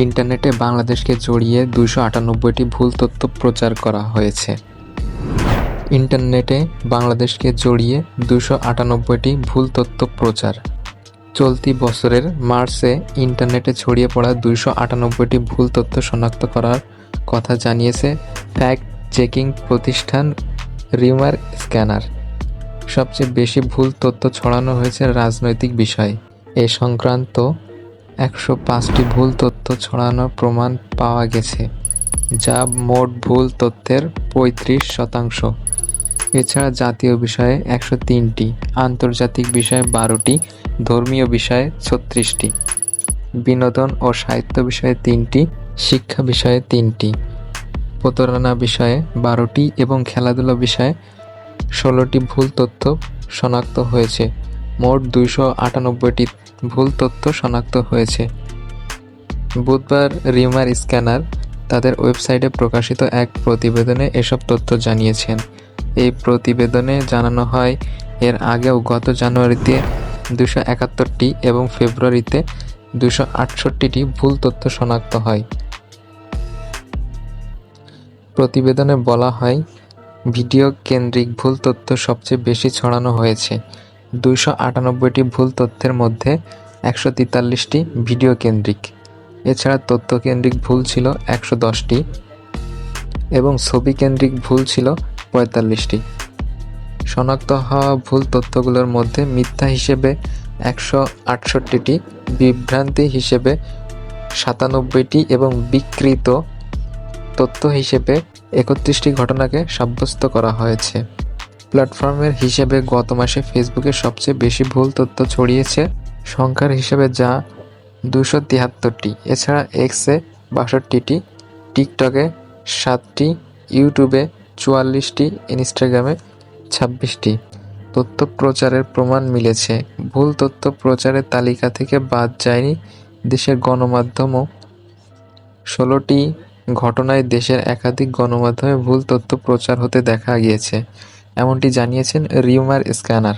ইন্টারনেটে বাংলাদেশকে জড়িয়ে ২৯৮টি ভুল তথ্য প্রচার করা হয়েছে। ইন্টারনেটে বাংলাদেশকে জড়িয়ে ২৯৮টি ভুল তথ্য প্রচার। চলতি বছরের মার্চে ইন্টারনেটে ছড়িয়ে পড়া ২৯৮টি ভুল তথ্য শনাক্ত করার কথা জানিয়েছে ফ্যাক্ট চেকিং প্রতিষ্ঠান রিউমার স্ক্যানার। সবচেয়ে বেশি ভুল তথ্য ছড়ানো হয়েছে রাজনৈতিক বিষয়ে। এ সংক্রান্ত ১০৫টি ভুল তথ্য ছড়ানোর প্রমাণ পাওয়া গেছে, যা মোট ভুল তথ্যের ৩৫%। এছাড়া জাতীয় বিষয়ে ১০৩টি, আন্তর্জাতিক বিষয়ে ১২টি, ধর্মীয় বিষয়ে ৩৬টি, বিনোদন ও সাহিত্য বিষয়ে ৩টি, শিক্ষা বিষয়ে ৩টি, প্রতারণা বিষয়ে ১২টি এবং খেলাধুলা বিষয়ে ১৬টি ভুল তথ্য শনাক্ত হয়েছে। মোট ২৯৮টি ভুল তথ্য শনাক্ত হয়েছে। বুধবার রিউমার স্ক্যানার তাদের ওয়েবসাইটে প্রকাশিত এক প্রতিবেদনে এসব তথ্য জানিয়েছেন। এই প্রতিবেদনে জানানো হয়, এর আগেও গত জানুয়ারিতে ২৭১টি এবং ফেব্রুয়ারিতে ২৬৮টি ভুল তথ্য শনাক্ত হয়। প্রতিবেদনে বলা হয়, ভিডিও কেন্দ্রিক ভুল তথ্য সবচেয়ে বেশি ছড়ানো হয়েছে। ২৯৮টি ভুল তথ্যের মধ্যে ১৪৩টি ভিডিও কেন্দ্রিক। এছাড়া তথ্য কেন্দ্রিক ভুল ছিল ১১০টি এবং ছবি কেন্দ্রিক ভুল ছিল ৪৫টি। শনাক্ত হওয়া ভুল তথ্যগুলোর মধ্যে মিথ্যা হিসেবে ১৬৮টি, বিভ্রান্তি হিসেবে ৯৭টি এবং বিকৃত তথ্য হিসেবে ৩১টি ঘটনাকে সাব্যস্ত করা হয়েছে। প্ল্যাটফর্মের হিসেবে গত মাসে ফেসবুকে সবচেয়ে বেশি ভুল তথ্য ছড়িয়েছে সংখ্যার হিসেবে, যা ২৭৩টি। এছাড়া এক্সে ৬২টি, টিকটকে ৭টি, ইউটিউবে ৪৪টি, ইনস্টাগ্রামে ২৬টি। তথ্য প্রচারের প্রমাণ মিলেছে। ভুল তথ্য প্রচারের তালিকা থেকে বাদ যায়নি দেশের গণমাধ্যমও। ১৬টি ঘটনায় দেশের একাধিক গণমাধ্যমে ভুল তথ্য প্রচার হতে দেখা গিয়েছে, এমনটি জানিয়েছেন রিউমার স্ক্যানার।